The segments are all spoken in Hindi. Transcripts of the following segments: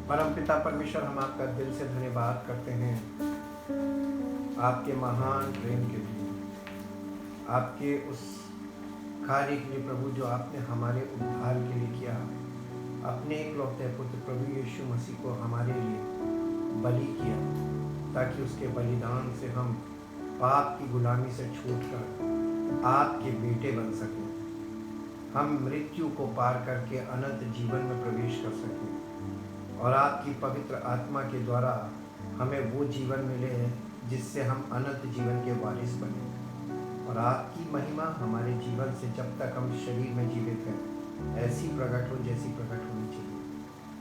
परमपिता परमेश्वर, हम आपका दिल से धन्यवाद करते हैं आपके महान प्रेम के लिए, आपके उस कार्य के लिए प्रभु जो आपने हमारे उद्धार के लिए किया। अपने इकलौते पुत्र प्रभु यीशु मसीह को हमारे लिए बलि किया ताकि उसके बलिदान से हम पाप की गुलामी से छूटकर आपके बेटे बन सकें, हम मृत्यु को पार करके अनंत जीवन में प्रवेश कर सकें और आपकी पवित्र आत्मा के द्वारा हमें वो जीवन मिले जिससे हम अनंत जीवन के वारिस बने। और आपकी महिमा हमारे जीवन से जब तक हम शरीर में जीवित हैं ऐसी प्रकट हो जैसी प्रकट होनी चाहिए,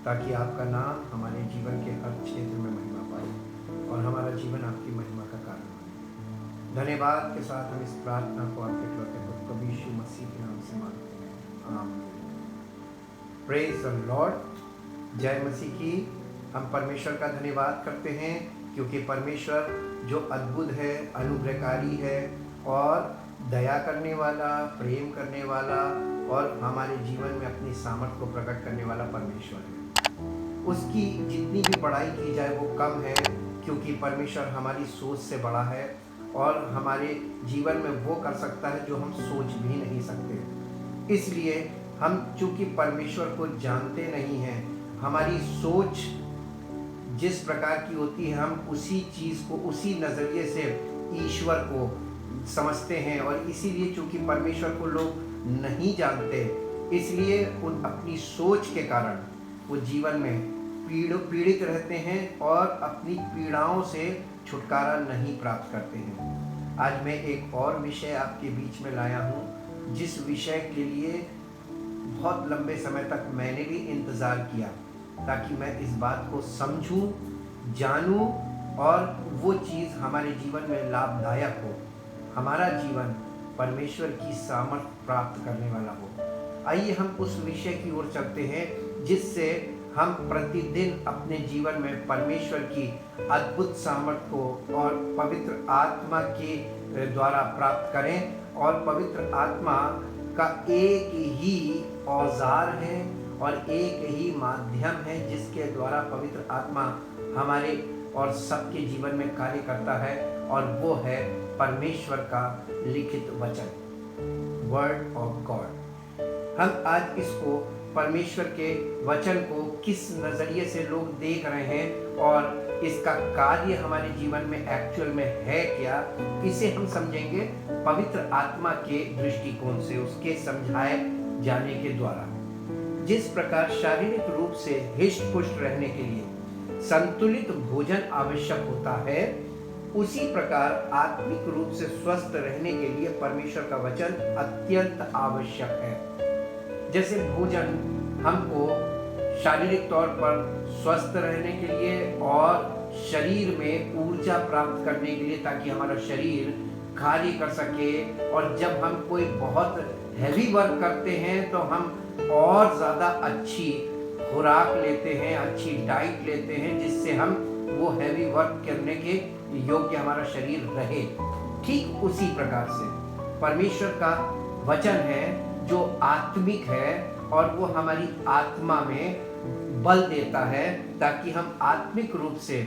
ताकि आपका नाम हमारे जीवन के हर क्षेत्र में महिमा पाए और हमारा जीवन आपकी महिमा का कारण बने। धन्यवाद के साथ हम इस प्रार्थना को आपके इकलौते पुत्र प्रभु यीशु मसीह के नाम से मांगते हैं, आमीन। Praise the Lord. जय मसीह की। हम परमेश्वर का धन्यवाद करते हैं क्योंकि परमेश्वर जो अद्भुत है, अनुग्रहकारी है और दया करने वाला, प्रेम करने वाला और हमारे जीवन में अपनी सामर्थ को प्रकट करने वाला परमेश्वर है। उसकी जितनी भी बड़ाई की जाए वो कम है, क्योंकि परमेश्वर हमारी सोच से बड़ा है और हमारे जीवन में वो कर सकता है जो हम सोच भी नहीं सकते। इसलिए हम चूँकि परमेश्वर को जानते नहीं हैं, हमारी सोच जिस प्रकार की होती है हम उसी चीज़ को उसी नज़रिए से ईश्वर को समझते हैं। और इसीलिए चूँकि परमेश्वर को लोग नहीं जानते, इसलिए उन अपनी सोच के कारण वो जीवन में पीड़ित रहते हैं और अपनी पीड़ाओं से छुटकारा नहीं प्राप्त करते हैं। आज मैं एक और विषय आपके बीच में लाया हूँ, जिस विषय के लिए बहुत लंबे समय तक मैंने भी इंतज़ार किया ताकि मैं इस बात को समझूं, जानूं और वो चीज़ हमारे जीवन में लाभदायक हो, हमारा जीवन परमेश्वर की सामर्थ प्राप्त करने वाला हो। आइए हम उस विषय की ओर चलते हैं जिससे हम प्रतिदिन अपने जीवन में परमेश्वर की अद्भुत सामर्थ को और पवित्र आत्मा के द्वारा प्राप्त करें। और पवित्र आत्मा का एक ही औजार है और एक ही माध्यम है जिसके द्वारा पवित्र आत्मा हमारे और सबके जीवन में कार्य करता है, और वो है परमेश्वर का लिखित वचन, वर्ड ऑफ गॉड। हम आज इसको परमेश्वर के वचन को किस नज़रिए से लोग देख रहे हैं और इसका कार्य हमारे जीवन में एक्चुअल में है क्या, इसे हम समझेंगे पवित्र आत्मा के दृष्टिकोण से, उसके समझाए जाने के द्वारा। जिस प्रकार शारीरिक रूप से हिष्ट पुष्ट रहने के लिए संतुलित भोजन आवश्यक होता है, उसी प्रकार आत्मिक रूप से स्वस्थ रहने के लिए परमेश्वर का वचन अत्यंत आवश्यक है। जैसे भोजन हमको शारीरिक तौर पर स्वस्थ रहने के लिए और शरीर में ऊर्जा प्राप्त करने के लिए, ताकि हमारा शरीर कार्य कर सके, और जब हम कोई बहुत हैवी वर्क करते हैं तो हम और ज़्यादा अच्छी खुराक लेते हैं, अच्छी डाइट लेते हैं, जिससे हम वो हैवी वर्क करने के योग्य हमारा शरीर रहे। ठीक उसी प्रकार से परमेश्वर का वचन है जो आत्मिक है और वो हमारी आत्मा में बल देता है ताकि हम आत्मिक रूप से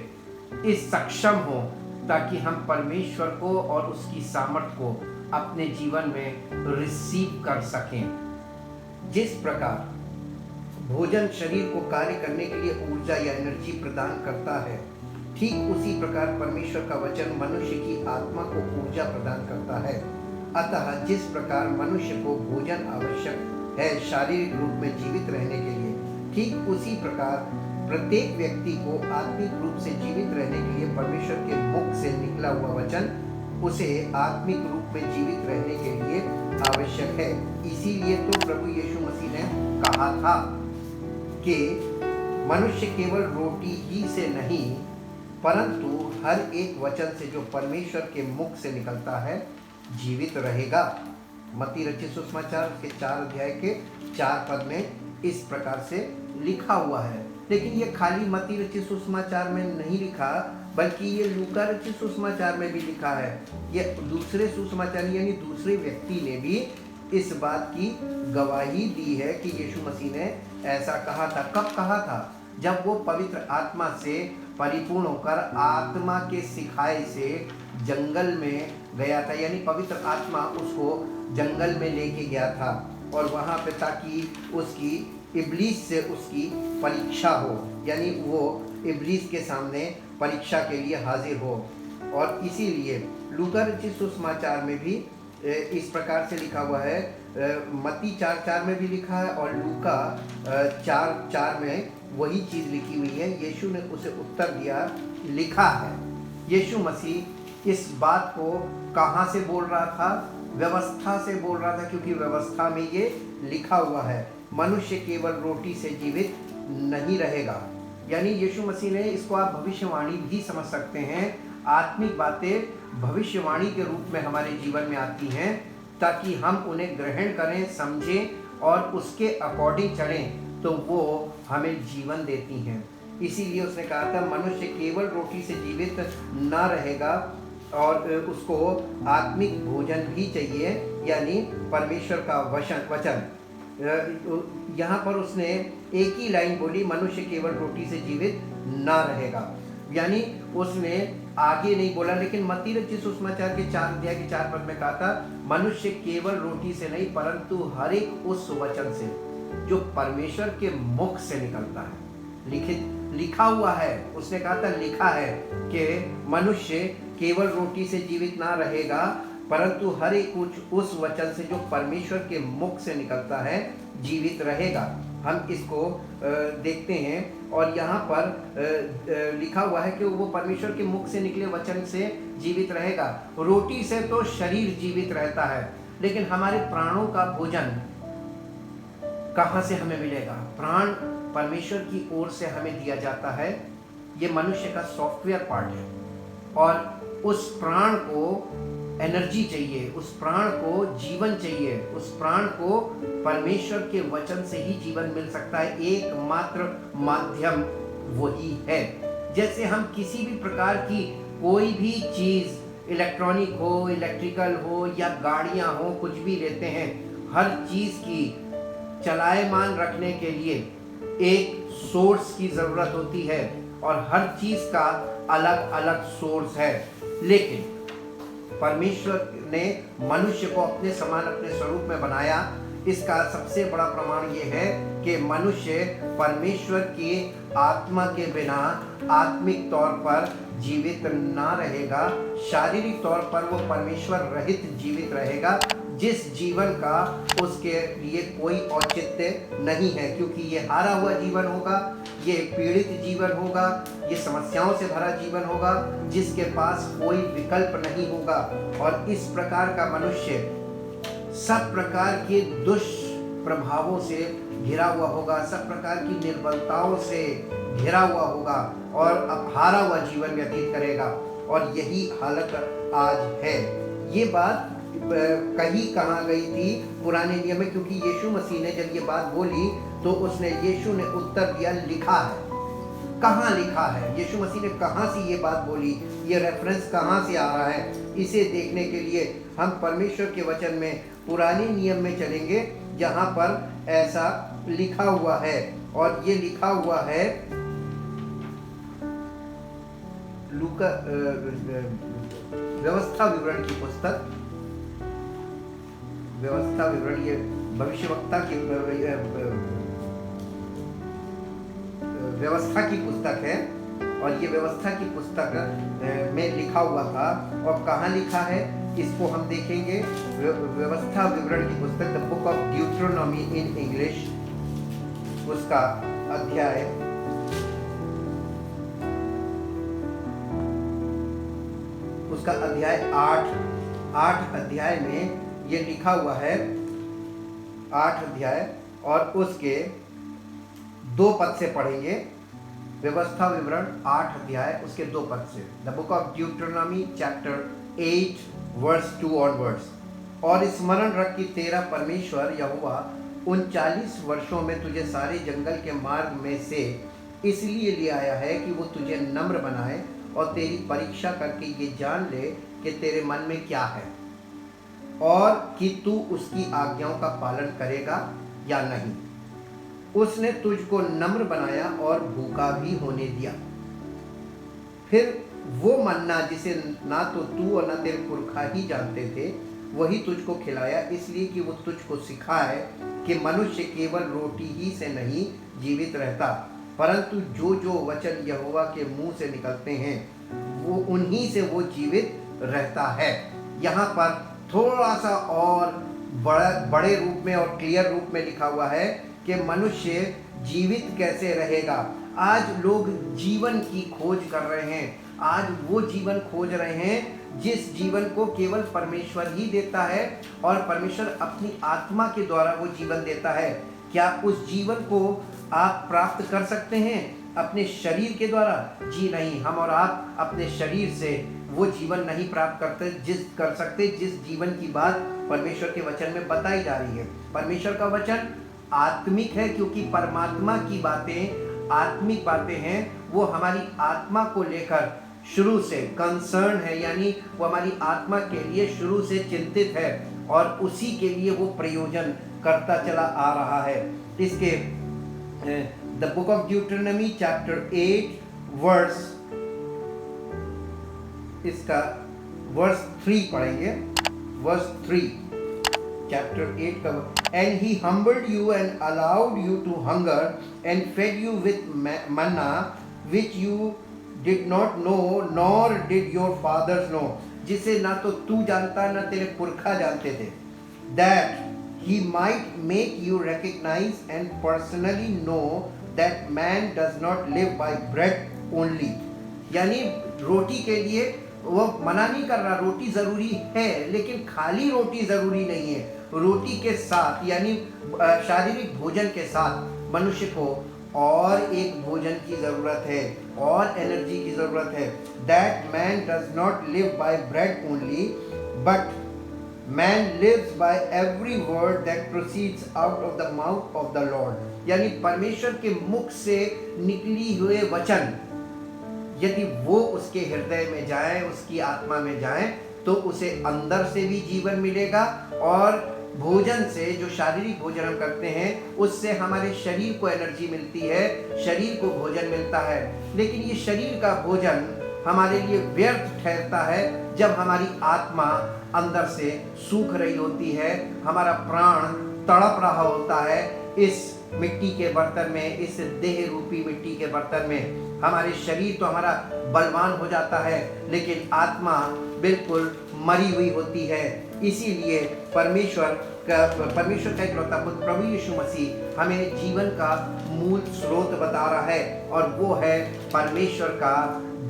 इस सक्षम हो, ताकि हम परमेश्वर को और उसकी सामर्थ को अपने जीवन में रिसीव कर सकें। जिस प्रकार भोजन शरीर को कार्य करने के लिए ऊर्जा या एनर्जी प्रदान करता है, ठीक उसी प्रकार परमेश्वर का वचन मनुष्य की आत्मा को ऊर्जा प्रदान करता है। अतः जिस प्रकार मनुष्य को भोजन आवश्यक है शारीरिक रूप में जीवित रहने के लिए, ठीक उसी प्रकार प्रत्येक व्यक्ति को आत्मिक रूप से जीवित रहने के लिए परमेश्वर के मुख से निकला हुआ वचन उसे आत्मिक रूप में जीवित रहने के लिए आवश्यक है। इसीलिए तो प्रभु यीशु मसीह ने कहा था कि मनुष्य केवल रोटी ही से नहीं परंतु हर एक वचन से जो परमेश्वर के मुख से निकलता है जीवित रहेगा। मत्ती रचित सुसमाचार के 4 अध्याय के 4 पद में इस प्रकार से लिखा हुआ है। लेकिन ये खाली मत्ती रचित सुसमाचार में नहीं लिखा, बल्कि ये लूका रचित सुसमाचार में भी लिखा है। ये दूसरे सुसमाचारी यानी दूसरे व्यक्ति ने भी इस बात की गवाही दी है कि यीशु मसीह ने ऐसा कहा था। कब कहा था? जब वो पवित्र आत्मा से परिपूर्ण होकर आत्मा के सिखाए से जंगल में गया था, यानी पवित्र आत्मा उसको जंगल में लेके गया था और वहाँ पे ताकि उसकी इब्लीस से उसकी परीक्षा हो, यानी वो इब्लीस के सामने परीक्षा के लिए हाजिर हो। और इसीलिए लूका रचित सुसमाचार में भी इस प्रकार से लिखा हुआ है, मत्ती 4:4 में भी लिखा है और लूका 4:4 में वही चीज़ लिखी हुई है। यीशु ने उसे उत्तर दिया, लिखा है। यीशु मसीह इस बात को कहाँ से बोल रहा था? व्यवस्था से बोल रहा था, क्योंकि व्यवस्था में ये लिखा हुआ है, मनुष्य केवल रोटी से जीवित नहीं रहेगा। यानी यीशु मसीह ने इसको आप भविष्यवाणी भी समझ सकते हैं। आत्मिक बातें भविष्यवाणी के रूप में हमारे जीवन में आती हैं ताकि हम उन्हें ग्रहण करें, समझें और उसके अकॉर्डिंग चलें, तो वो हमें जीवन देती हैं। इसीलिए उसने कहा था मनुष्य केवल रोटी से जीवित ना रहेगा और उसको आत्मिक भोजन भी चाहिए, यानी परमेश्वर का वचन। यहाँ पर उसने एक ही लाइन बोली, मनुष्य केवल रोटी से जीवित ना रहेगा, यानी उसने आगे नहीं बोला। लेकिन मत्ती रचित सुसमाचार के 4:4 में कहा था मनुष्य केवल रोटी से नहीं परंतु हर एक उस वचन से जो परमेश्वर के मुख से निकलता है। लिखा हुआ है, उसने कहा था लिखा है कि मनुष्य केवल रोटी से जीवित ना रहेगा परंतु हर एक उस वचन से जो परमेश्वर के मुख से निकलता है जीवित रहेगा। हम इसको देखते हैं और यहाँ पर लिखा हुआ है कि वो परमेश्वर के मुख से निकले वचन से जीवित रहेगा। रोटी से तो शरीर जीवित रहता है, लेकिन हमारे प्राणों का भोजन कहाँ से हमें मिलेगा? प्राण परमेश्वर की ओर से हमें दिया जाता है। ये मनुष्य का सॉफ्टवेयर पार्ट है और उस प्राण को एनर्जी चाहिए, उस प्राण को जीवन चाहिए, उस प्राण को परमेश्वर के वचन से ही जीवन मिल सकता है। एकमात्र माध्यम वही है। जैसे हम किसी भी प्रकार की कोई भी चीज़, इलेक्ट्रॉनिक हो, इलेक्ट्रिकल हो या गाड़ियां हो, कुछ भी लेते हैं, हर चीज़ की चलायमान रखने के लिए एक सोर्स की ज़रूरत होती है और हर चीज़ का अलग अलग सोर्स है। लेकिन परमेश्वर ने मनुष्य को अपने समान, अपने स्वरूप में बनाया। इसका सबसे बड़ा प्रमाण ये है कि मनुष्य परमेश्वर की आत्मा के बिना आत्मिक तौर पर जीवित ना रहेगा। शारीरिक तौर पर वो परमेश्वर रहित जीवित रहेगा, जिस जीवन का उसके लिए कोई औचित्य नहीं है, क्योंकि ये हारा हुआ जीवन होगा, ये पीड़ित जीवन होगा, ये समस्याओं से भरा जीवन होगा, जिसके पास कोई विकल्प नहीं होगा। और इस प्रकार का मनुष्य सब प्रकार के दुष्प्रभावों से घिरा हुआ होगा, सब प्रकार की निर्बलताओं से घिरा हुआ होगा और अब हारा हुआ जीवन व्यतीत करेगा। और यही हालत आज है। ये बात कहीं कहाँ गई थी? पुराने नियम में, क्योंकि यीशु मसीह ने जब ये बात बोली तो यीशु ने उत्तर दिया, लिखा है। कहाँ लिखा है? यीशु मसीह ने कहाँ से ये बात बोली? ये रेफरेंस कहाँ से आ रहा है? इसे देखने के लिए हम परमेश्वर के वचन में पुराने नियम में चलेंगे, जहाँ पर ऐसा लिखा हुआ है। और ये लिखा हुआ है लूका व्यवस्था विवरण की पुस्तक, व्यवस्था विवरण, ये भविष्यवक्ता की व्यवस्था की पुस्तक है और ये व्यवस्था की पुस्तक में लिखा हुआ था। और कहाँ लिखा है इसको हम देखेंगे। व्यवस्था विवरण की पुस्तक, the book of Deuteronomy in English, उसका अध्याय 8 अध्याय में ये लिखा हुआ है। 8 अध्याय और उसके 2 पद से पढ़ेंगे। व्यवस्था विवरण 8 अध्याय उसके 2 पद से। The book of Deuteronomy chapter 8 verse 2 onwards. और स्मरण रख कि तेरा परमेश्वर यहोवा उन 40 वर्षों में तुझे सारे जंगल के मार्ग में से इसलिए ले आया है कि वो तुझे नम्र बनाए और तेरी परीक्षा करके ये जान ले कि तेरे मन में क्या है और कि तू उसकी आज्ञाओं का पालन करेगा या नहीं। उसने तुझको नम्र बनाया और भूखा भी होने दिया। फिर वो मन्ना जिसे ना तो तू और ना तेरे पुरखा ही जानते थे, वही तुझको खिलाया, इसलिए कि वो तुझको सिखाए कि मनुष्य केवल रोटी ही से नहीं जीवित रहता, परंतु जो जो वचन यहोवा के मुंह से निकलते हैं वो उन्हीं से वो जीवित रहता है। यहाँ पर थोड़ा सा और बड़े रूप में और क्लियर रूप में लिखा हुआ है कि मनुष्य जीवित कैसे रहेगा। आज लोग जीवन की खोज कर रहे हैं, आज वो जीवन खोज रहे हैं जिस जीवन को केवल परमेश्वर ही देता है और परमेश्वर अपनी आत्मा के द्वारा वो जीवन देता है। क्या उस जीवन को आप प्राप्त कर सकते हैं अपने शरीर के द्वारा? जी नहीं, हम और आप अपने शरीर से वो जीवन नहीं प्राप्त कर सकते जिस जीवन की बात परमेश्वर के वचन में बताई जा रही है। परमेश्वर का वचन आत्मिक है, क्योंकि परमात्मा की बातें आत्मिक बातें हैं। वो हमारी आत्मा को लेकर शुरू से कंसर्न है, यानी वो हमारी आत्मा के लिए शुरू से चिंतित है और उसी के लिए वो प्रयोजन करता चला आ रहा है। इसके the book of Deuteronomy chapter 8 verse, इसका वर्स 3 पढ़ेंगे। वर्स 3 चैप्टर 8 का, and he humbled you and allowed you to hunger and fed you with manna which you did not know nor did your fathers know, जिसे ना तो तू जानता ना तेरे पुरखा जानते थे, that he might make you recognize and personally know that man does not live by bread only। यानी रोटी के लिए वो मना नहीं कर रहा, रोटी जरूरी है लेकिन खाली रोटी जरूरी नहीं है। रोटी के साथ यानी शारीरिक भोजन के साथ मनुष्य को और एक भोजन की जरूरत है और एनर्जी की जरूरत है। That man does not live by bread only, but man lives by every word that proceeds out of the mouth of the Lord। यानी परमेश्वर के मुख से निकली हुए वचन यदि वो उसके हृदय में जाए, उसकी आत्मा में जाए, तो उसे अंदर से भी जीवन मिलेगा और भोजन से, जो शारीरिक भोजन हम करते हैं उससे हमारे शरीर को एनर्जी मिलती है, शरीर को भोजन मिलता है। लेकिन ये शरीर का भोजन हमारे लिए व्यर्थ ठहरता है जब हमारी आत्मा अंदर से सूख रही होती है, हमारा प्राण तड़प रहा होता है इस मिट्टी के बर्तन में, इस देह रूपी मिट्टी के बर्तन में। हमारे शरीर तो हमारा बलवान हो जाता है लेकिन आत्मा बिल्कुल मरी हुई होती है। इसीलिए परमेश्वर का इकलौता पुत्र प्रभु यीशु मसीह हमें जीवन का मूल स्रोत बता रहा है और वो है परमेश्वर का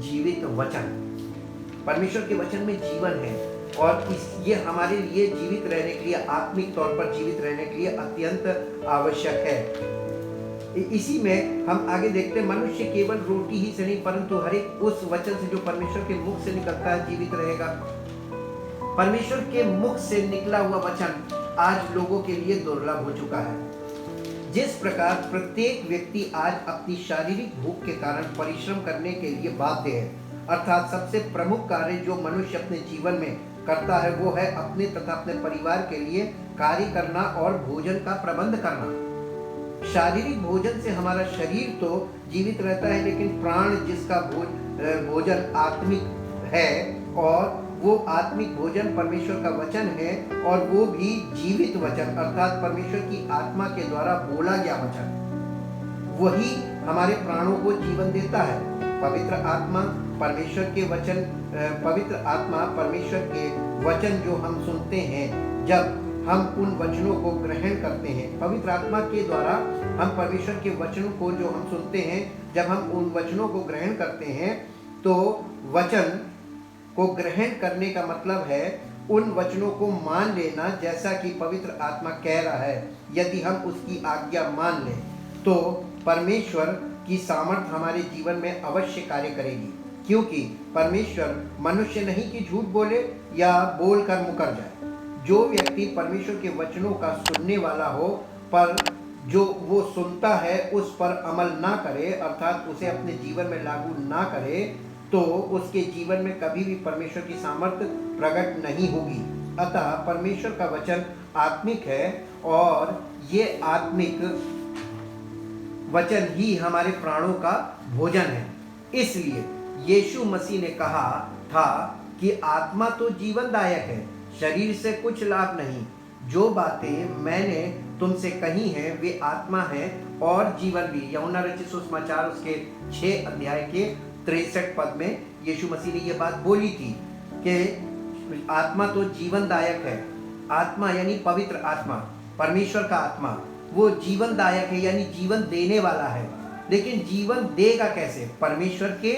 जीवित वचन। परमेश्वर के वचन में जीवन है और ये हमारे लिए जीवित रहने के लिए, आत्मिक तौर पर जीवित रहने के लिए अत्यंत आवश्यक है। इसी में हम आगे देखते हैं, मनुष्य केवल रोटी ही से नहीं परंतु हर एक उस वचन से जो परमेश्वर के मुख से निकलता है जीवित रहेगा। परमेश्वर के मुख से निकला हुआ वचन आज लोगों के लिए दुर्लभ हो चुका है। जिस प्रकार प्रत्येक व्यक्ति आज अपनी शारीरिक भूख के कारण परिश्रम करने के लिए बाध्य है, अर्थात सबसे प्रमुख कार्य जो मनुष्य अपने जीवन में करता है वो है अपने तथा अपने परिवार के लिए कार्य करना और भोजन का प्रबंध करना। शारीरिक भोजन से हमारा शरीर तो जीवित रहता है लेकिन प्राण जिसका भोजन आत्मिक है और वो आत्मिक भोजन परमेश्वर का वचन है और वो भी जीवित वचन, अर्थात परमेश्वर की आत्मा के द्वारा बोला गया वचन, वही हमारे प्राणों को जीवन देता है। पवित्र आत्मा परमेश्वर के वचन, पवित्र आत्मा परमेश्वर के वचन जो हम सुनते हैं, जब हम उन वचनों को ग्रहण करते हैं, पवित्र आत्मा के द्वारा हम परमेश्वर के वचनों को जो हम सुनते हैं, जब हम उन वचनों को ग्रहण करते हैं तो वचन को ग्रहण करने का मतलब है उन वचनों को मान लेना, जैसा कि पवित्र आत्मा कह रहा है। यदि हम उसकी आज्ञा मान लें तो परमेश्वर की सामर्थ हमारे जीवन में अवश्य कार्य करेगी, क्योंकि परमेश्वर मनुष्य नहीं कि झूठ बोले या बोलकर मुकर जाए। जो व्यक्ति परमेश्वर के वचनों का सुनने वाला हो पर जो वो सुनता है उस पर अमल ना करे, अर्थात उसे अपने जीवन में लागू ना करे, तो उसके जीवन में कभी भी परमेश्वर की सामर्थ्य प्रकट नहीं होगी। अतः परमेश्वर का वचन आत्मिक है और ये आत्मिक वचन ही हमारे प्राणों का भोजन है। इसलिए यीशु मसीह ने कहा था कि आत्मा तो जीवनदायक है, शरीर से कुछ लाभ नहीं। जो बातें मैंने तुमसे कही हैं वे आत्मा है और जीवन भी। यूहन्ना रचित सुसमाचार उसके 6 अध्याय के 63 पद में यीशु मसीह ने यह बात बोली थी कि आत्मा तो जीवनदायक है। आत्मा यानी पवित्र आत्मा, परमेश्वर का आत्मा, वो जीवनदायक है यानी जीवन देने वाला है। लेकिन जीवन देगा कैसे? परमेश्वर के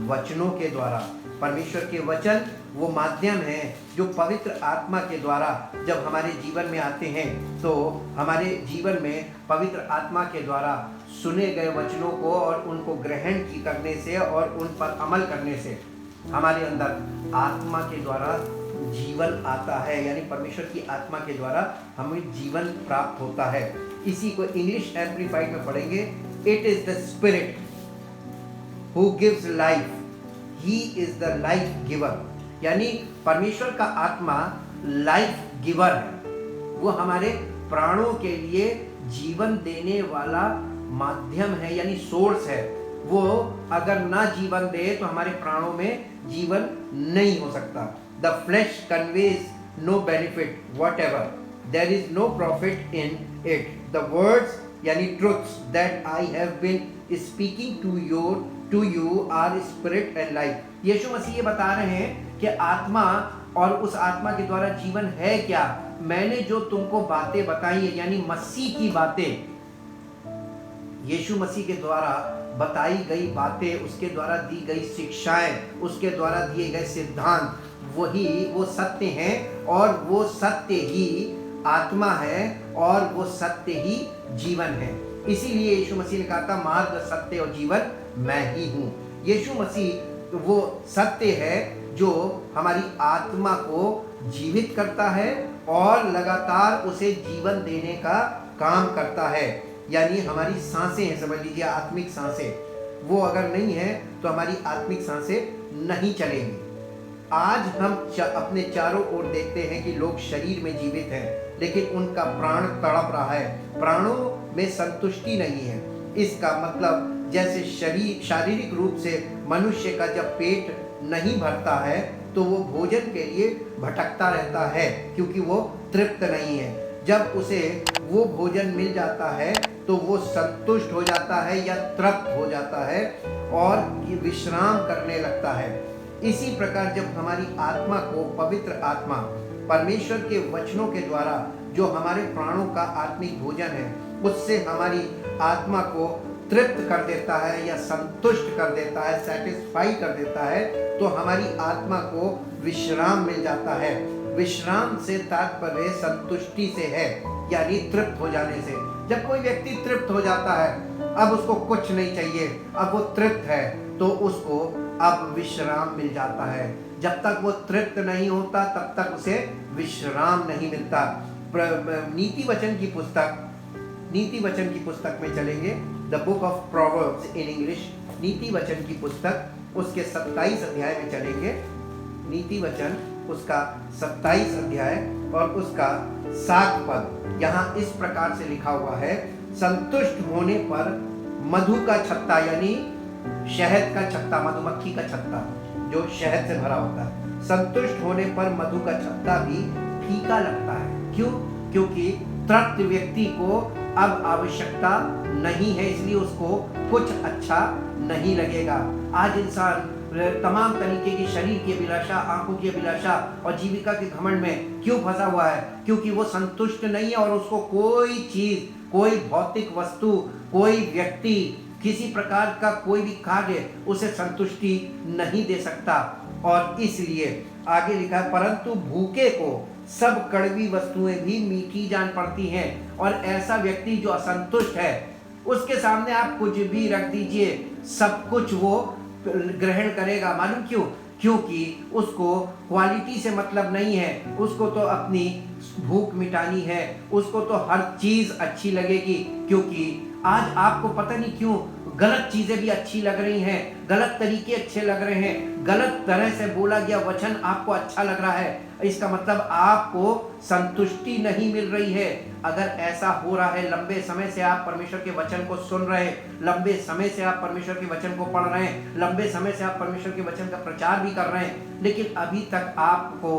वचनों के द्वारा। परमेश्वर के वचन वो माध्यम है जो पवित्र आत्मा के द्वारा जब हमारे जीवन में आते हैं तो हमारे जीवन में पवित्र आत्मा के द्वारा सुने गए वचनों को और उनको ग्रहण की करने से और उन पर अमल करने से हमारे अंदर आत्मा के द्वारा जीवन आता है, यानी परमेश्वर की आत्मा के द्वारा हमें जीवन प्राप्त होता है। इसी को इंग्लिश एम्प्लीफाइड में पढ़ेंगे, it is the spirit who gives life, he is the life giver. यानी परमेश्वर का आत्मा लाइफ गिवर है, वो हमारे प्राणों के लिए जीवन देने वाला माध्यम है यानी सोर्स है। वो अगर ना जीवन दे तो हमारे प्राणों में जीवन नहीं हो सकता। The flesh conveys no benefit whatever, there is no profit in it. The words यानी truths that I have been speaking to you are spirit and life. Yeshu Masih ये बता रहे हैं कि आत्मा और उस आत्मा के द्वारा जीवन है क्या। मैंने जो तुमको बातें बताई है यानी मसीह की बातें, यीशु मसीह के द्वारा बताई गई बातें, उसके द्वारा दी गई शिक्षाएं, उसके द्वारा दिए गए सिद्धांत, वही वो सत्य हैं और वो सत्य ही आत्मा है और वो सत्य ही जीवन है। इसीलिए यीशु मसीह ने कहा था मार्ग, सत्य और जीवन मैं ही हूँ। यीशु मसीह वो सत्य है जो हमारी आत्मा को जीवित करता है और लगातार उसे जीवन देने का काम करता है। यानी हमारी सांसें हैं, समझ लीजिए आत्मिक सांसें, वो अगर नहीं है तो हमारी आत्मिक सांसें नहीं चलेंगी। आज हम अपने चारों ओर देखते हैं कि लोग शरीर में जीवित हैं लेकिन उनका प्राण तड़प रहा है, प्राणों में संतुष्टि नहीं है। इसका मतलब जैसे शारीरिक रूप से मनुष्य का जब पेट नहीं भरता है तो वो भोजन के लिए भटकता रहता है क्योंकि वो तृप्त नहीं है। जब उसे वो भोजन मिल जाता है तो वो संतुष्ट हो जाता है या तृप्त हो जाता है और विश्राम करने लगता है। इसी प्रकार जब हमारी आत्मा को पवित्र आत्मा परमेश्वर के वचनों के द्वारा जो हमारे प्राणों का आत्मिक भोजन है उससे हमारी आत्मा को तृप्त कर देता है या संतुष्ट कर देता है, सेटिस्फाई कर देता है, तो हमारी आत्मा को विश्राम मिल जाता है। विश्राम से तात्पर्य संतुष्टि से है यानी तृप्त हो जाने से। जब कोई व्यक्ति तृप्त हो जाता है, अब उसको कुछ नहीं चाहिए, अब वो तृप्त है, तो उसको अब विश्राम मिल जाता है। जब तक वो तृप्त नहीं होता तब तक उसे विश्राम नहीं मिलता। नीति वचन की पुस्तक में चलेंगे, the book of proverbs in English, नीति वचन की पुस्तक उसके 27 अध्याय में चलेंगे। नीति वचन उसका 27 अध्याय और उसका 7 पद, यहाँ इस प्रकार से लिखा हुआ है, संतुष्ट होने पर मधु का छत्ता यानी शहद का छत्ता, मधुमक्खी का छत्ता जो शहद से भरा होता है, संतुष्ट होने पर मधु का छत्ता भी फीका लगता है। क्यों? क्योंकि तृप्त व्यक्ति को अब आवश्यकता नहीं है, इसलिए उसको कुछ अच्छा नहीं लगेगा। आज इंसान तमाम तरीके की शरीर की अभिलाषा, आंखों की अभिलाषा और जीविका के घमंड में क्यों फंसा हुआ है? क्योंकि वो संतुष्ट नहीं है और उसको कोई चीज, कोई भौतिक वस्तु, कोई व्यक्ति, किसी प्रकार का कोई भी कार्य उसे संतुष्टि नहीं दे सकता। और इसलिए आगे लिखा है, परंतु भूखे को सब कड़वी वस्तुएं भी मीठी जान पड़ती हैं। और ऐसा व्यक्ति जो असंतुष्ट है उसके सामने आप कुछ भी रख दीजिए, सब कुछ वो ग्रहण करेगा। मालूम क्यों? क्योंकि उसको क्वालिटी से मतलब नहीं है, उसको तो अपनी भूख मिटानी है, उसको तो हर चीज अच्छी लगेगी, क्योंकि आज आपको पता नहीं क्यों गलत चीजें भी अच्छी लग रही हैं, गलत तरीके अच्छे लग रहे हैं, गलत तरह से बोला गया वचन आपको अच्छा लग रहा है। इसका मतलब आपको संतुष्टि नहीं मिल रही है। अगर ऐसा हो रहा है, लंबे समय से आप परमेश्वर के वचन को सुन रहे हैं, लंबे समय से आप परमेश्वर के वचन को पढ़ रहे हैं, लंबे समय से आप परमेश्वर के वचन का प्रचार भी कर रहे हैं, लेकिन अभी तक आपको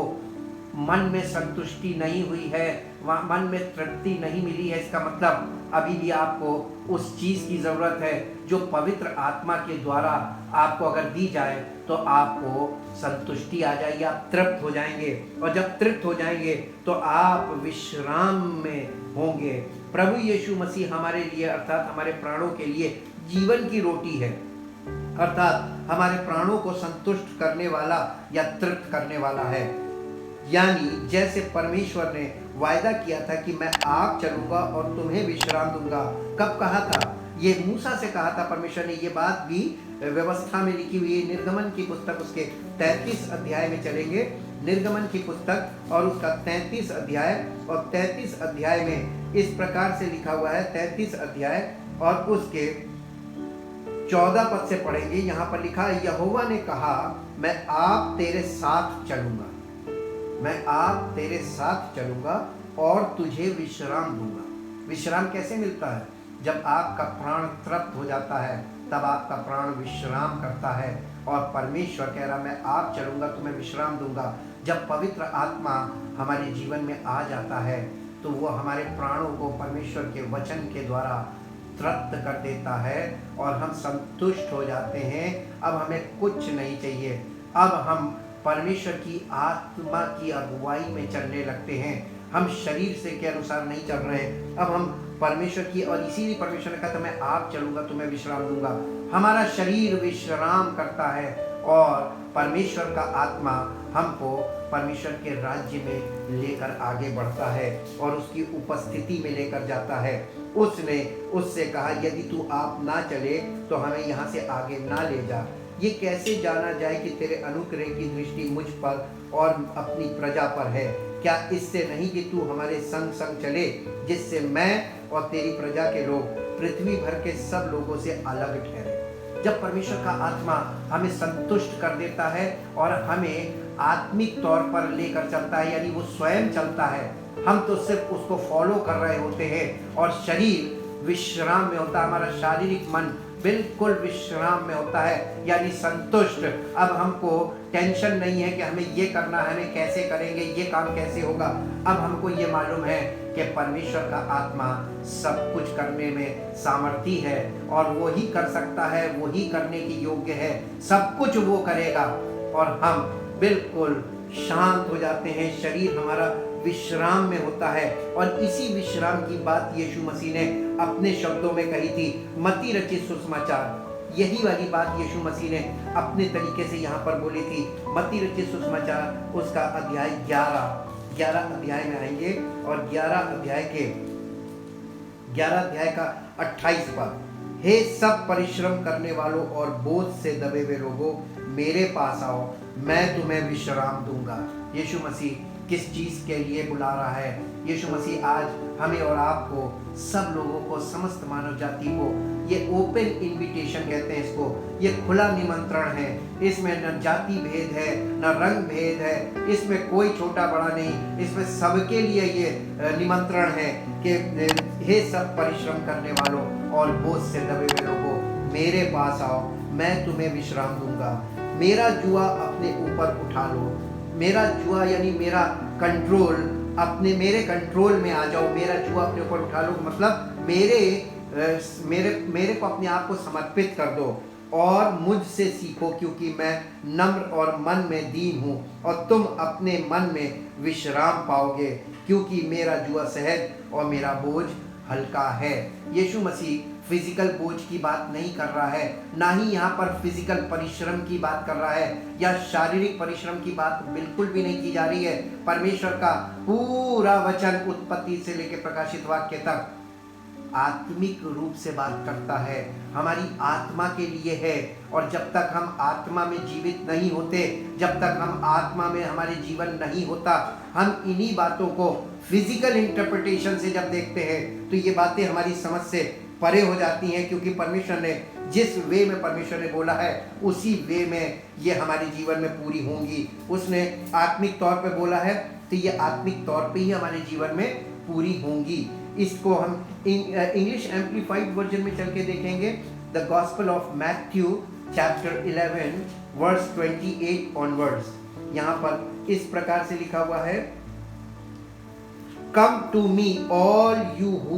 मन में संतुष्टि नहीं हुई है, मन में तृप्ति नहीं मिली है, इसका मतलब अभी भी आपको उस चीज की जरूरत है जो पवित्र आत्मा के द्वारा आपको अगर दी जाए तो आपको संतुष्टि आ जाएगी, आप तृप्त हो जाएंगे। और जब तृप्त हो जाएंगे तो आप विश्राम में होंगे। प्रभु यीशु मसीह हमारे लिए अर्थात हमारे प्राणों के लिए जीवन की रोटी है, अर्थात हमारे प्राणों को संतुष्ट करने वाला या तृप्त करने वाला है। यानी जैसे परमेश्वर ने वायदा किया था कि मैं आप चलूंगा और तुम्हें विश्राम दूंगा। कब कहा था? ये मूसा से कहा था परमेश्वर ने। ये बात भी व्यवस्था में लिखी हुई है। निर्गमन की पुस्तक उसके 33 अध्याय में चलेंगे। निर्गमन की पुस्तक और उसका 33 अध्याय, और 33 अध्याय में इस प्रकार से लिखा हुआ है। 33 अध्याय और उसके 14 पद से पढ़ेंगे। यहाँ पर लिखा है, यहोवा ने कहा मैं आप तेरे साथ चलूंगा, मैं आप तेरे साथ चलूंगा और तुझे विश्राम दूंगा। विश्राम कैसे मिलता है? जब आपका प्राण तृप्त हो जाता है तब आपका प्राण विश्राम करता है। और परमेश्वर कह रहा मैं आप चलूंगा, तुम्हें विश्राम दूंगा। जब पवित्र आत्मा हमारे जीवन में आ जाता है तो वो हमारे प्राणों को परमेश्वर के वचन के द्वारा तृप्त कर देता है और हम संतुष्ट हो जाते हैं। अब हमें कुछ नहीं चाहिए, अब हम परमेश्वर की आत्मा की अगुवाई में चलने लगते हैं। हम शरीर से के अनुसार नहीं चल रहे हैं, अब हम परमेश्वर की, और इसीलिए परमेश्वर ने कहा था मैं आप चलूंगा तुम्हें विश्राम दूंगा। हमारा शरीर विश्राम करता है और परमेश्वर का आत्मा हमको परमेश्वर के राज्य में लेकर आगे बढ़ता है और उसकी उपस्थिति में लेकर जाता है। उसने उससे कहा यदि तू आप ना चले तो हमें यहाँ से आगे ना ले जा। ये कैसे जाना जाए कि तेरे अनुग्रह की दृष्टि मुझ पर और अपनी प्रजा पर है? क्या इससे नहीं कि तू हमारे संग संग चले, जिससे मैं और तेरी प्रजा के लोग पृथ्वी भर के सब लोगों से अलग ठहरे। जब परमेश्वर का आत्मा हमें संतुष्ट कर देता है और हमें आत्मिक तौर पर लेकर चलता है, यानी वो स्वयं चलता है, हम तो सिर्फ उसको फॉलो कर रहे होते हैं और शरीर विश्राम में होता है, हमारा शारीरिक मन बिल्कुल विश्राम में होता है, यानी संतुष्ट। अब हमको टेंशन नहीं है कि हमें ये करना है, हमें कैसे करेंगे, ये काम कैसे होगा। अब हमको ये मालूम है कि परमेश्वर का आत्मा सब कुछ करने में सामर्थी है और वो ही कर सकता है, वो ही करने की योग्य है, सब कुछ वो करेगा और हम बिल्कुल शांत हो जाते हैं। शरीर हमारा विश्राम में होता है और इसी विश्राम की बात यीशु मसीह ने अपने शब्दों में कही थी। मत्ती रचित सुसमाचार, यही वाली बात यीशु मसीह ने अपने तरीके से यहाँ पर बोली थी। मत्ती रचित सुसमाचार उसका अध्याय 11 अध्याय में आएंगे और 11 अध्याय का 28 पद। हे सब परिश्रम करने वालों और बोझ से दबे हुए लोगों, मेरे पास आओ, मैं तुम्हें विश्राम दूंगा। यीशु मसीह किस चीज के लिए बुला रहा है? यीशु मसीह आज हमें और आपको, सब लोगों को, समस्त मानव जाति को, ये ओपन इनविटेशन कहते हैं इसको, ये खुला निमंत्रण है। इसमें न जाति भेद है, न रंग भेद है, इसमें कोई छोटा बड़ा नहीं, इसमें सबके लिए ये निमंत्रण है कि हे सब परिश्रम करने वालों और बोझ से दबे हुए लोगों, मेरे पास आओ, मैं तुम्हें विश्राम दूंगा। मेरा जुआ अपने ऊपर उठा लो। मेरा जुआ यानी मेरा कंट्रोल, अपने मेरे कंट्रोल में आ जाओ। मेरा जुआ अपने ऊपर उठा लो मतलब मेरे को अपने आप को समर्पित कर दो और मुझसे सीखो, क्योंकि मैं नम्र और मन में दीन हूँ और तुम अपने मन में विश्राम पाओगे, क्योंकि मेरा जुआ सहज और मेरा बोझ हल्का है। यीशु मसीह फिजिकल बोझ की बात नहीं कर रहा है, ना ही यहाँ पर फिजिकल परिश्रम की बात कर रहा है या शारीरिक परिश्रम की बात बिल्कुल भी नहीं की जा रही है। परमेश्वर का पूरा वचन उत्पत्ति से लेकर प्रकाशित वाक्य तक आत्मिक रूप से बात करता है, हमारी आत्मा के लिए है। और जब तक हम आत्मा में जीवित नहीं होते, जब तक हम आत्मा में हमारे जीवन नहीं होता, हम इन्हीं बातों को फिजिकल इंटरप्रिटेशन से जब देखते हैं तो ये बातें हमारी समझ से परे हो जाती हैं, क्योंकि परमेश्वर ने जिस वे में परमेश्वर ने बोला है उसी वे में ये हमारे जीवन में पूरी होंगी। उसने आत्मिक तौर पे बोला है तो ये आत्मिक तौर पे ही हमारे जीवन में पूरी होंगी। इसको हम इंग्लिश एम्प्लीफाइड वर्जन में चल के देखेंगे। The gospel of Matthew chapter 11 verse 28 onwards. यहाँ पर इस प्रकार से लिखा हुआ है, Come to me, all you who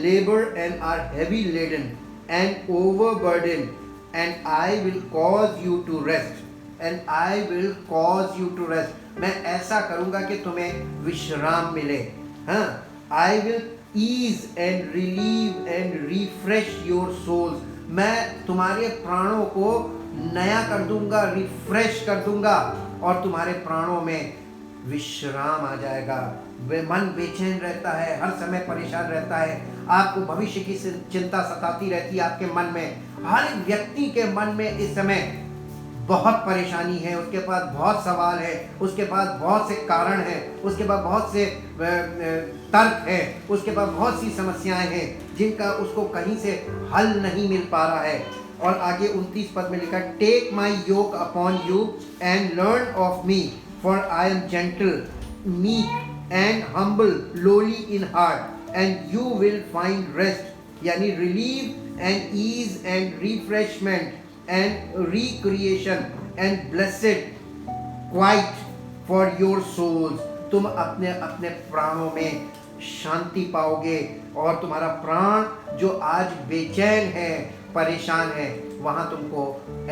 labor and are heavy laden and overburdened, and I will cause you to rest. And I will cause you to rest. मैं ऐसा करूँगा कि तुम्हें विश्राम मिले। हाँ, I will ease and relieve and refresh your souls. मैं तुम्हारे प्राणों को नया कर दूंगा, रिफ्रेश कर दूंगा, और तुम्हारे प्राणों में विश्राम आ जाएगा। मन बेचैन रहता है, हर समय परेशान रहता है, आपको भविष्य की चिंता सताती रहती है आपके मन में। हर एक व्यक्ति के मन में इस समय बहुत परेशानी है, उसके पास बहुत सवाल है, उसके पास बहुत से कारण हैं, उसके पास बहुत से तर्क है, उसके पास बहुत सी समस्याएं हैं जिनका उसको कहीं से हल नहीं मिल पा रहा है। और आगे 29 पद में लिखा, take my yoke upon you and learn of me, for I am gentle, meek and humble, lowly in heart, and you will find rest, यानी relief and ease and refreshment and recreation and blessed quiet for your souls. तुम अपने अपने प्राणों में शांति पाओगे, और तुम्हारा प्राण जो आज बेचैन है, परेशान है, वहाँ तुमको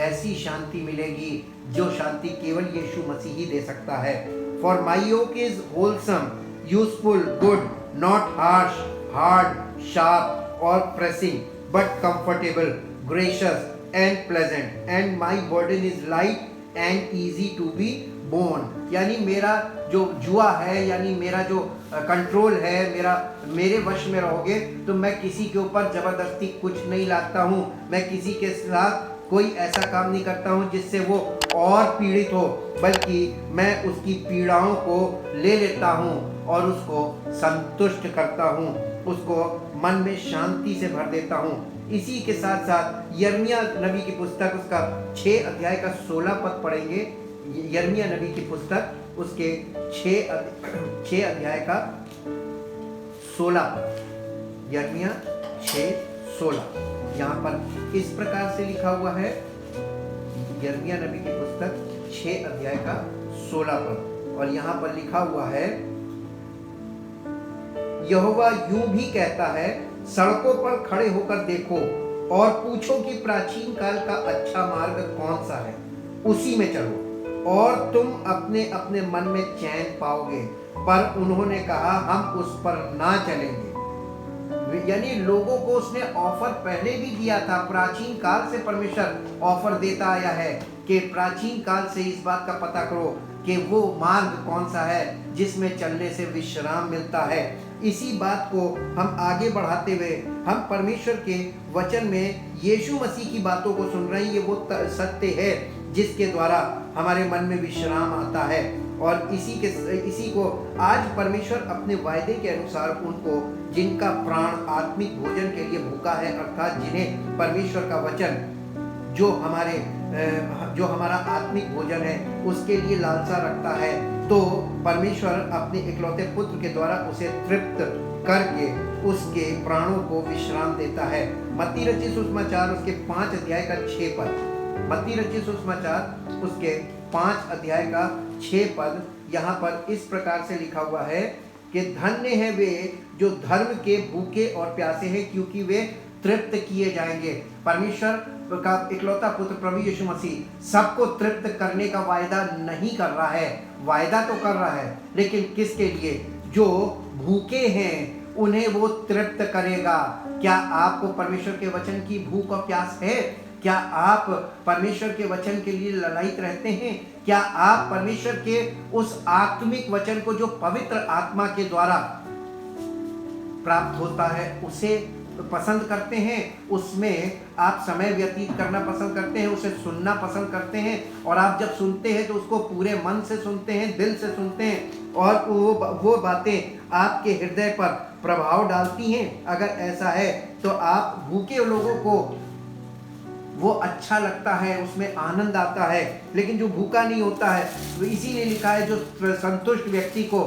ऐसी शांति मिलेगी जो शांति केवल यीशु मसीह ही दे सकता है। For my yoke is wholesome, useful, good, not harsh, hard, sharp or pressing, but comfortable, gracious and pleasant, and my burden is light and easy to be borne. यानी मेरा जो जुआ है, यानी मेरा जो कंट्रोल है, मेरे वश में रहोगे तो मैं किसी के ऊपर जबरदस्ती कुछ नहीं लाता हूँ, मैं किसी के साथ कोई ऐसा काम नहीं करता हूँ जिससे वो और पीड़ित हो, बल्कि मैं उसकी पीड़ाओं को ले लेता हूँ और उसको संतुष्ट करता हूँ, उसको मन में शांति से भर देता हूँ। इसी के साथ साथ यिर्मयाह नबी की पुस्तक उसका 6 अध्याय का 16 पद पढ़ेंगे। यिर्मयाह नबी की पुस्तक उसके 6 अध्याय का 16 पद, यिर्मयाह 6:16। यहाँ पर इस प्रकार से लिखा हुआ है, यिर्मयाह नबी की पुस्तक 6 अध्याय का 16 पद, और यहाँ पर लिखा हुआ है, यहोवा यूं भी कहता है, सड़कों पर खड़े होकर देखो और पूछो कि प्राचीन काल का अच्छा मार्ग कौन सा है, उसी में चलो और तुम अपने अपने मन में चैन पाओगे। पर उन्होंने कहा, हम उस पर ना चलेंगे। यानी लोगों को उसने ऑफर पहले भी दिया था, प्राचीन काल से परमेश्वर ऑफर देता आया है कि प्राचीन काल से इस बात का पता करो कि वो मार्ग कौन सा है जिसमें चलने से विश्राम मिलता है। इसी बात को हम आगे बढ़ाते हुए हम परमेश्वर के वचन में यीशु मसीह की बातों को सुन रहे हैं। ये वो सत्य है जिसके द्वारा हमारे मन में विश्राम आता है, और इसी को आज परमेश्वर अपने वायदे के अनुसार उनको जिनका प्राण आत्मिक भोजन के लिए भूखा है, अर्थात जिन्हें परमेश्वर का वचन जो हमारा आत्मिक भोजन है उसके लिए लालसा रखता है, तो परमेश्वर अपने इकलौते पुत्र के द्वारा उसे तृप्त करके उसके प्राणों को विश्राम देता है। मत्ती रचित सुसमाचार उसके 5 अध्याय का 6 पद, मत्ती रचित सुसमाचार उसके 5 अध्याय का 6 पद, यहाँ पर इस प्रकार से लिखा हुआ है कि धन्य है वे जो धर्म के भूखे और प्यासे हैं, क्योंकि वे तृप्त किए जाएंगे। परमेश्वर का इकलौता पुत्र प्रभु यीशु मसीह सबको तृप्त करने का वायदा नहीं कर रहा है, वायदा तो कर रहा है, लेकिन किसके लिए? जो भूखे हैं उन्हें वो तृप्त करेगा। क्या आपको परमेश्वर के वचन की भूख और प्यास है? क्या आप परमेश्वर के वचन के लिए ललायित रहते हैं? क्या आप परमेश्वर के उस आत्मिक वचन को जो पवित्र आत्मा के द्वारा प्राप्त होता है उसे पसंद करते हैं? उसमें आप समय व्यतीत करना पसंद करते हैं, उसे सुनना पसंद करते हैं, और आप जब सुनते हैं तो उसको पूरे मन से सुनते हैं, दिल से सुनते हैं, और वो बातें आपके हृदय पर प्रभाव डालती हैं? अगर ऐसा है तो आप भूखे लोगों को वो अच्छा लगता है, उसमें आनंद आता है, लेकिन जो भूखा नहीं होता है, तो इसीलिए लिखा है जो संतुष्ट व्यक्ति को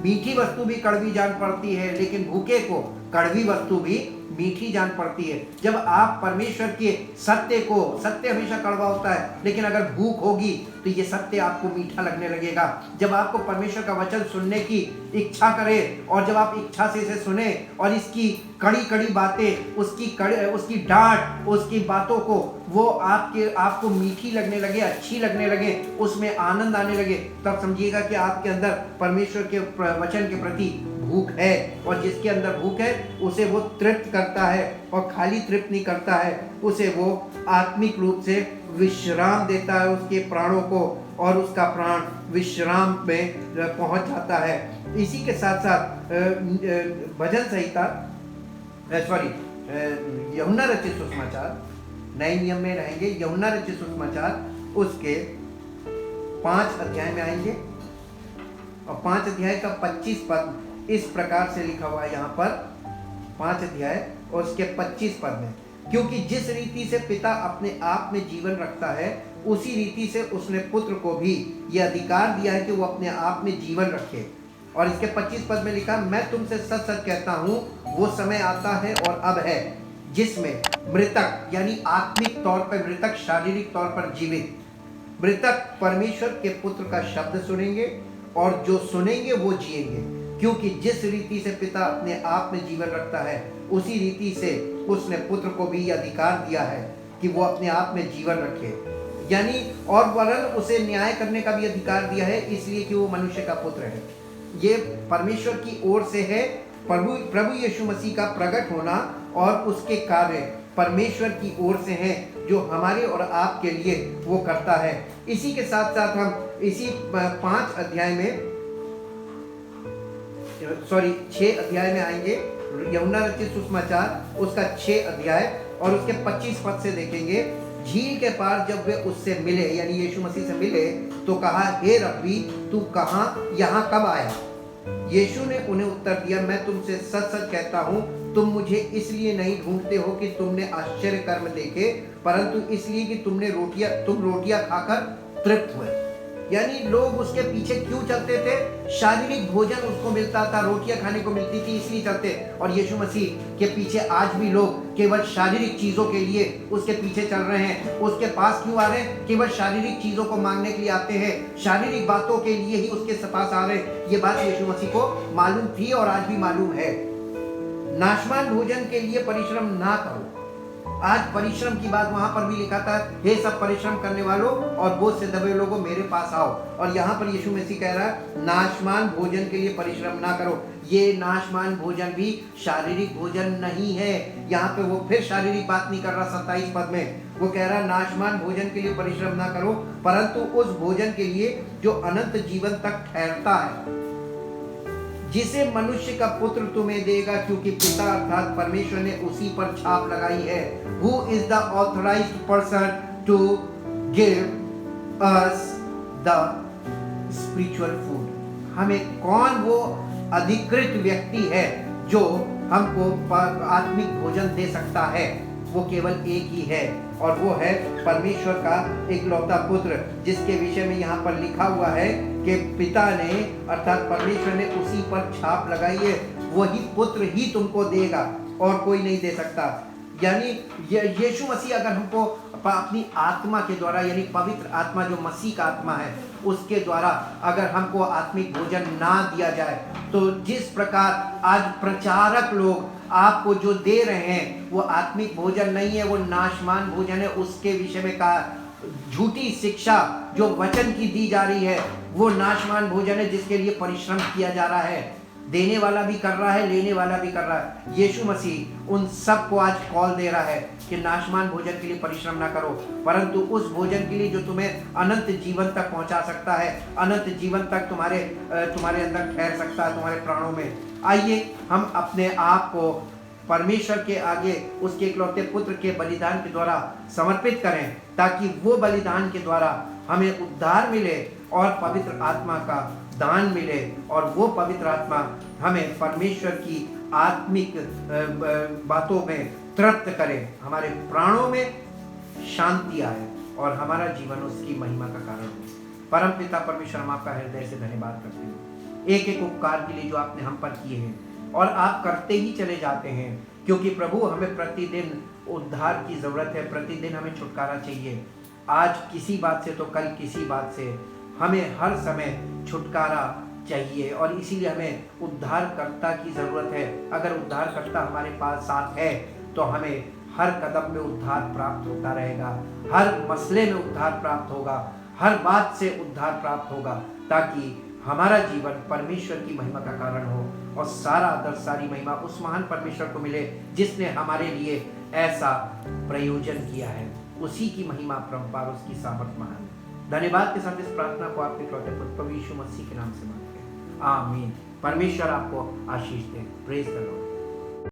मीठी वस्तु भी कड़वी जान पड़ती है, लेकिन भूखे को कड़वी वस्तु भी मीठी जान पड़ती है। जब आप परमेश्वर के सत्य हमेशा कड़वा होता है, लेकिन अगर भूख होगी तो ये सत्य आपको मीठा लगने लगेगा। जब आपको परमेश्वर का वचन सुनने की इच्छा करे और जब आप इच्छा से इसे सुने और इसकी कड़ी कड़ी बातें, उसकी डांट, उसकी बातों को वो आपको मीठी लगने लगे, अच्छी लगने लगे, उसमें आनंद आने लगे, तब समझिएगा कि आपके अंदर परमेश्वर के वचन के प्रति भूख है। और जिसके अंदर भूख है उसे वो तृप्त करता है, और खाली तृप्त नहीं करता है, उसे वो आत्मिक रूप से विश्राम देता है उसके प्राणों को, और उसका प्राण विश्राम में पहुंच जाता है। इसी के साथ साथ भजन संहिता यूहन्ना रचित सुसमाचार, नए नियम में रहेंगे, यूहन्ना रचित सुसमाचार उसके 5 अध्याय में आएंगे, और 5 अध्याय का 25 पद इस प्रकार से लिखा हुआ है यहाँ पर, 5 अध्याय और उसके 25 पद में, क्योंकि जिस रीति से पिता अपने आप में जीवन रखता है, उसी रीति से उसने पुत्र को भी यह अधिकार दिया है कि वो अपने आप में जीवन रखे। और इसके 25 पद में लिखा, मैं तुमसे सच सच कहता हूँ, वो समय आता है और अब है, जिसमें मृतक यानी आत्मिक तौर पर मृतक, शारीरिक तौर पर जीवित मृतक परमेश्वर के पुत्र का शब्द सुनेंगे, और जो सुनेंगे वो जिएंगे। क्योंकि जिस रीति से पिता अपने आप में जीवन रखता है, उसी रीति से उसने पुत्र को भी अधिकार दिया है कि वो अपने आप में जीवन रखे। यानी और वरन उसे न्याय करने का भी अधिकार दिया है, इसलिए कि वो मनुष्य का पुत्र है। ये परमेश्वर की ओर से है, प्रभु यीशु मसीह का प्रकट होना और उसके कार्य परमेश्वर की ओर से हैं, जो हमारे और आपके लिए वो करता है। इसी के साथ साथ हम इसी 6 अध्याय में आएंगे, यूहन्ना रचित सुसमाचार उसका 6 अध्याय और उसके 25 पद से देखेंगे। झील के पार जब वे उससे मिले, यानी यीशु मसीह से मिले, तो कहा, हे रब्बी, तू यहाँ कब आया? यीशु ने उन्हें उत्तर दिया, मैं तुमसे सच सच कहता हूँ, तुम मुझे इसलिए नहीं ढूंढते हो कि तुमने आश्चर्य कर्म देखे, परंतु इसलिए कि तुम रोटियां खाकर तृप्त हुए। यानी लोग उसके पीछे क्यों चलते थे? शारीरिक भोजन उसको मिलता था, रोटियां खाने को मिलती थी, इसलिए चलते। और यीशु मसीह के पीछे आज भी लोग केवल शारीरिक चीजों के लिए उसके पीछे चल रहे हैं। उसके पास क्यों आ रहे हैं? केवल शारीरिक चीजों को मांगने के लिए आते हैं, शारीरिक बातों के लिए ही उसके पास आ रहे हैं। ये बात यीशु मसीह को मालूम थी और आज भी मालूम है। नाशवान भोजन के लिए परिश्रम ना करो। आज परिश्रम की बात वहां पर भी लिखा था, हे सब परिश्रम करने वालों और बोझ से दबे लोगों, मेरे पास आओ। और यहाँ पर यीशु मसीह कह रहा है, नाशवान भोजन के लिए परिश्रम ना करो। ये नाशवान भोजन भी शारीरिक भोजन नहीं है। यहाँ पे वो फिर शारीरिक बात नहीं कर रहा। 27 पद में वो कह रहा है, नाशवान भोजन के लिए परिश्रम ना करो, परंतु उस भोजन के लिए जो अनंत जीवन तक ठहरता है, जिसे मनुष्य का पुत्र तुम्हें देगा, क्योंकि पिता अर्थात परमेश्वर ने उसी पर छाप लगाई है। Who is the authorized person to give us the spiritual food? हमें कौन वो अधिकृत व्यक्ति है जो हमको आत्मिक भोजन दे सकता है? वो केवल एक ही है, और वो है परमेश्वर का इकलौता पुत्र, जिसके विषय में यहाँ पर लिखा हुआ है कि पिता ने अर्थात परमेश्वर ने उसी पर छाप लगाई है। वही पुत्र ही तुमको देगा और कोई नहीं दे सकता। यानी यीशु मसीह अगर हमको अपनी आत्मा के द्वारा, यानी पवित्र आत्मा जो मसीह का आत्मा है, उसके द्वारा अगर हमको आत्मिक भोजन ना दिया जाए, तो जिस प्रकार आज प्रचारक लोग आपको जो दे रहे हैं वो आत्मिक भोजन नहीं है, वो नाशवान भोजन है। उसके विषय में कहा, झूठी शिक्षा जो वचन की दी जा रही है वो नाशवान भोजन है, जिसके लिए परिश्रम किया जा रहा है। देने वाला भी कर रहा है, लेने वाला भी कर रहा है। यीशु मसीह उन सब को आज कॉल दे रहा है कि नाशवान भोजन के लिए परिश्रम ना करो, परंतु उस भोजन के लिए जो तुम्हें अनंत जीवन तक पहुंचा सकता है, अनंत जीवन तक तुम्हारे अंदर ठहर सकता है, तुम्हारे प्राणों में। आइए हम अपने आप को परमेश्वर के आगे उसके इकलौते पुत्र के बलिदान के द्वारा समर्पित करें, ताकि वो बलिदान के द्वारा हमें उद्धार मिले और पवित्र आत्मा का दान मिले, और वो पवित्र आत्मा हमें परमेश्वर की आत्मिक बातों में तृप्त करे, हमारे प्राणों में शांति आए और हमारा जीवन उसकी महिमा का कारण हो। परम पिता परमेश्वर, हम आपका हृदय से धन्यवाद करते हैं एक एक उपकार के लिए जो आपने हम पर किए हैं और आप करते ही चले जाते हैं, क्योंकि प्रभु हमें प्रतिदिन उद्धार की जरूरत है, प्रतिदिन हमें छुटकारा चाहिए। आज किसी बात से तो कल किसी बात से, हमें हर समय छुटकारा चाहिए और इसीलिए हमें उद्धारकर्ता की जरूरत है। अगर उद्धारकर्ता हमारे पास साथ है तो हमें हर कदम में उद्धार प्राप्त होता रहेगा, हर मसले में उद्धार प्राप्त होगा, हर बात से उद्धार प्राप्त होगा, ताकि हमारा जीवन परमेश्वर की महिमा का कारण हो और सारा आदर सारी महिमा उस महान परमेश्वर को मिले जिसने हमारे लिए ऐसा प्रयोजन किया है। उसी की महिमा परंपार, उसकी सामर्थ महान। धन्यवाद के साथ इस प्रार्थना को आपके इकलौते पुत्र प्रभु यीशु मसीह के नाम से मांगते हैं, आमीन। परमेश्वर आपको आशीष दे। Praise the Lord.